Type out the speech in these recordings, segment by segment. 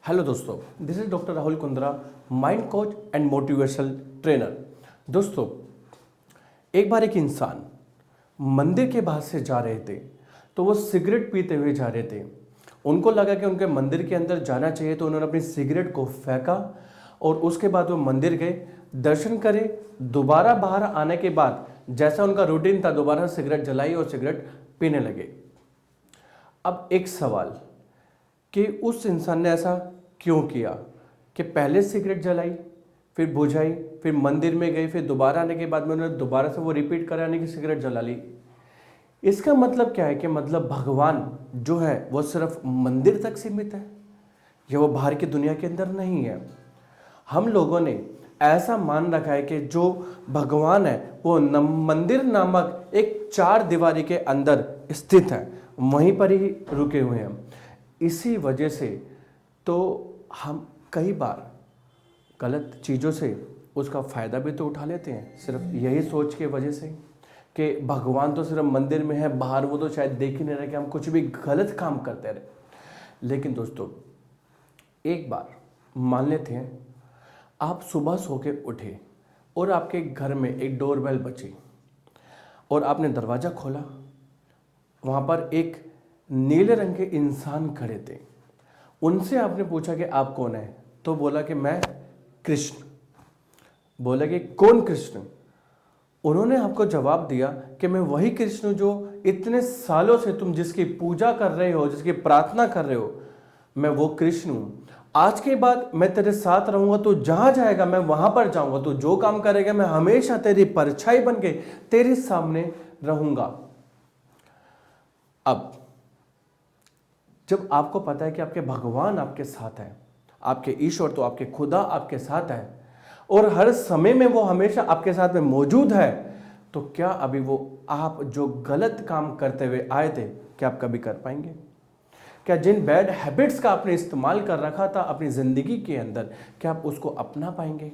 Hello दोस्तों, this is doctor Rahul Kundra, mind coach and motivational trainer. दोस्तों, एक बार एक इंसान मंदिर के बाहर से जा रहे थे तो वो सिगरेट पीते हुए जा रहे थे। उनको लगा कि उनके मंदिर के अंदर जाना चाहिए तो उन्होंने अपनी सिगरेट को फेंका और उसके बाद वो मंदिर गए, दर्शन करे। दोबारा बाहर आने के बाद जैसा उनका रूटीन था, दोबारा सिगरेट जलाई और सिगरेट पीने लगे। अब एक सवाल कि उस इंसान ने ऐसा क्यों किया कि पहले सिगरेट जलाई, फिर बुझाई, फिर मंदिर में गई, फिर दोबारा आने के बाद में उन्होंने दोबारा से वो रिपीट कराने की सिगरेट जला ली। इसका मतलब क्या है कि मतलब भगवान जो है वो सिर्फ मंदिर तक सीमित है या वो बाहर की दुनिया के अंदर नहीं है। हम लोगों ने ऐसा मान रखा है कि जो भगवान है वो मंदिर नामक एक चार दीवारी के अंदर स्थित है, वहीं पर ही रुके हुए हैं। इसी वजह से तो हम कई बार गलत चीज़ों से उसका फ़ायदा भी तो उठा लेते हैं, सिर्फ यही सोच के वजह से कि भगवान तो सिर्फ मंदिर में है, बाहर वो तो शायद देख ही नहीं रहे कि हम कुछ भी गलत काम करते रहे। लेकिन दोस्तों, एक बार मान लेते हैं आप सुबह सो के उठे और आपके घर में एक डोरबेल बजी और आपने दरवाज़ा खोला। वहाँ पर एक नीले रंग के इंसान खड़े थे। उनसे आपने पूछा कि आप कौन है, तो बोला कि मैं कृष्ण। बोला कि कौन कृष्ण? उन्होंने आपको जवाब दिया कि मैं वही कृष्ण जो इतने सालों से तुम जिसकी पूजा कर रहे हो, जिसकी प्रार्थना कर रहे हो, मैं वो कृष्ण हूँ। आज के बाद मैं तेरे साथ रहूंगा, तो जहां जाएगा मैं वहां पर जाऊंगा, तो जो काम करेगा मैं हमेशा तेरी परछाई बन के तेरे सामने रहूंगा। अब जब आपको पता है कि आपके भगवान आपके साथ है, आपके ईश्वर तो आपके खुदा आपके साथ है और हर समय में वो हमेशा आपके साथ में मौजूद है, तो क्या अभी वो आप जो गलत काम करते हुए आए थे क्या आप कभी कर पाएंगे? क्या जिन बैड हैबिट्स का आपने इस्तेमाल कर रखा था अपनी ज़िंदगी के अंदर, क्या आप उसको अपना पाएंगे?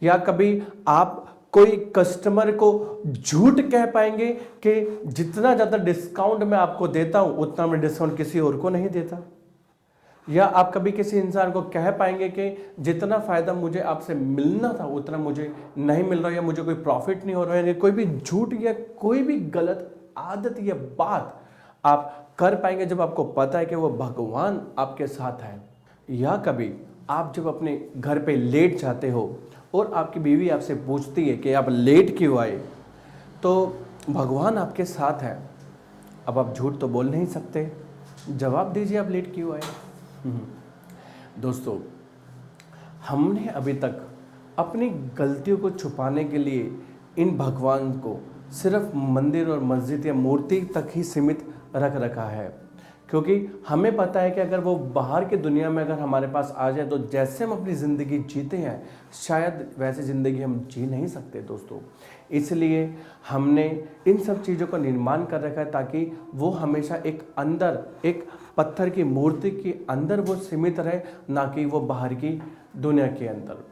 या कभी आप कोई कस्टमर को झूठ कह पाएंगे कि जितना ज़्यादा डिस्काउंट मैं आपको देता हूं उतना मैं डिस्काउंट किसी और को नहीं देता? या आप कभी किसी इंसान को कह पाएंगे कि जितना फ़ायदा मुझे आपसे मिलना था उतना मुझे नहीं मिल रहा, या मुझे कोई प्रॉफिट नहीं हो रहा है? या कोई भी झूठ या कोई भी गलत आदत या बात आप कर पाएंगे जब आपको पता है कि वो भगवान आपके साथ है? या कभी आप जब अपने घर पे लेट जाते हो और आपकी बीवी आपसे पूछती है कि आप लेट क्यों आए, तो भगवान आपके साथ है, अब आप झूठ तो बोल नहीं सकते, जवाब दीजिए आप लेट क्यों आए। दोस्तों, हमने अभी तक अपनी गलतियों को छुपाने के लिए इन भगवान को सिर्फ मंदिर और मस्जिद या मूर्ति तक ही सीमित रख रखा है, क्योंकि हमें पता है कि अगर वो बाहर की दुनिया में अगर हमारे पास आ जाए तो जैसे हम अपनी ज़िंदगी जीते हैं शायद वैसी ज़िंदगी हम जी नहीं सकते दोस्तों। इसलिए हमने इन सब चीज़ों का निर्माण कर रखा है ताकि वो हमेशा एक अंदर, एक पत्थर की मूर्ति के अंदर वो सीमित रहे, ना कि वो बाहर की दुनिया के अंदर।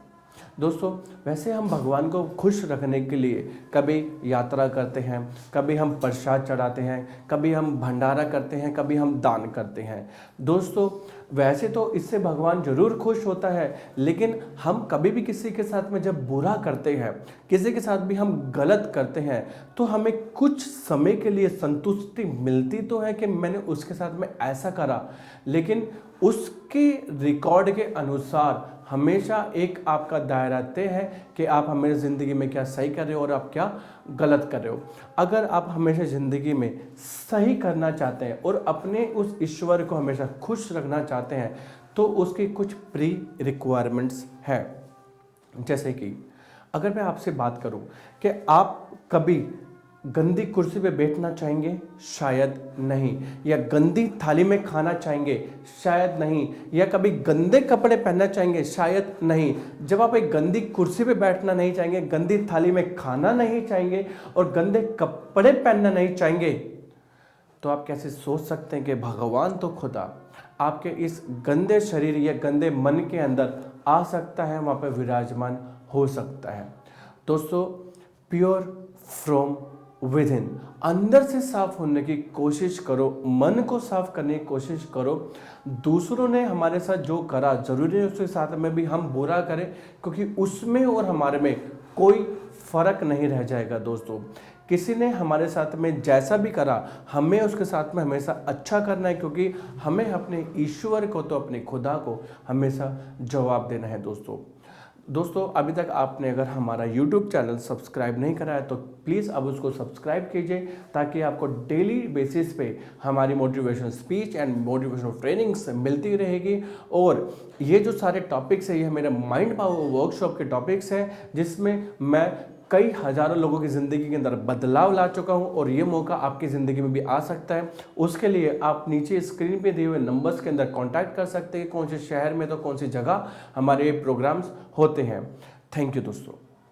दोस्तों, वैसे हम भगवान को खुश रखने के लिए कभी यात्रा करते हैं, कभी हम प्रसाद चढ़ाते हैं, कभी हम भंडारा करते हैं, कभी हम दान करते हैं। दोस्तों, वैसे तो इससे भगवान जरूर खुश होता है, लेकिन हम कभी भी किसी के साथ में जब बुरा करते हैं, किसी के साथ भी हम गलत करते हैं, तो हमें कुछ समय के लिए संतुष्टि मिलती तो है कि मैंने उसके साथ में ऐसा करा, लेकिन उसके रिकॉर्ड के अनुसार हमेशा एक आपका दायरा तय है कि आप हमेशा ज़िंदगी में क्या सही कर रहे हो और आप क्या गलत कर रहे हो। अगर आप हमेशा ज़िंदगी में सही करना चाहते हैं और अपने उस ईश्वर को हमेशा खुश रखना चाहते हैं तो उसकी कुछ प्री रिक्वायरमेंट्स हैं। जैसे कि अगर मैं आपसे बात करूं कि आप कभी गंदी कुर्सी पे बैठना चाहेंगे? शायद नहीं। या गंदी थाली में खाना चाहेंगे? शायद नहीं। या कभी गंदे कपड़े पहनना चाहेंगे? शायद नहीं। जब आप एक गंदी कुर्सी पे बैठना नहीं चाहेंगे, गंदी थाली में खाना नहीं चाहेंगे और गंदे कपड़े पहनना नहीं चाहेंगे, तो आप कैसे सोच सकते हैं कि भगवान तो खुदा आपके इस गंदे शरीर या गंदे मन के अंदर आ सकता है, वहाँ पर विराजमान हो सकता है। दोस्तों, प्योर फ्रॉम विद इन, अंदर से साफ होने की कोशिश करो, मन को साफ करने की कोशिश करो। दूसरों ने हमारे साथ जो करा, जरूरी है उसके साथ में भी हम बुरा करें, क्योंकि उसमें और हमारे में कोई फर्क नहीं रह जाएगा दोस्तों। किसी ने हमारे साथ में जैसा भी करा, हमें उसके साथ में हमेशा अच्छा करना है, क्योंकि हमें अपने ईश्वर को, तो अपने खुदा को हमेशा जवाब देना है दोस्तों। अभी तक आपने अगर हमारा YouTube चैनल सब्सक्राइब नहीं करा है तो प्लीज़ अब उसको सब्सक्राइब कीजिए, ताकि आपको डेली बेसिस पे हमारी motivational speech and motivational trainings मिलती रहेगी। और ये जो सारे टॉपिक्स हैं, ये मेरे माइंड पावर वर्कशॉप के टॉपिक्स हैं, जिसमें मैं कई हजारों लोगों की ज़िंदगी के अंदर बदलाव ला चुका हूं, और ये मौका आपकी ज़िंदगी में भी आ सकता है। उसके लिए आप नीचे स्क्रीन पे दिए हुए नंबर्स के अंदर कांटेक्ट कर सकते हैं, कौन से शहर में तो कौन सी जगह हमारे प्रोग्राम्स होते हैं। थैंक यू दोस्तों।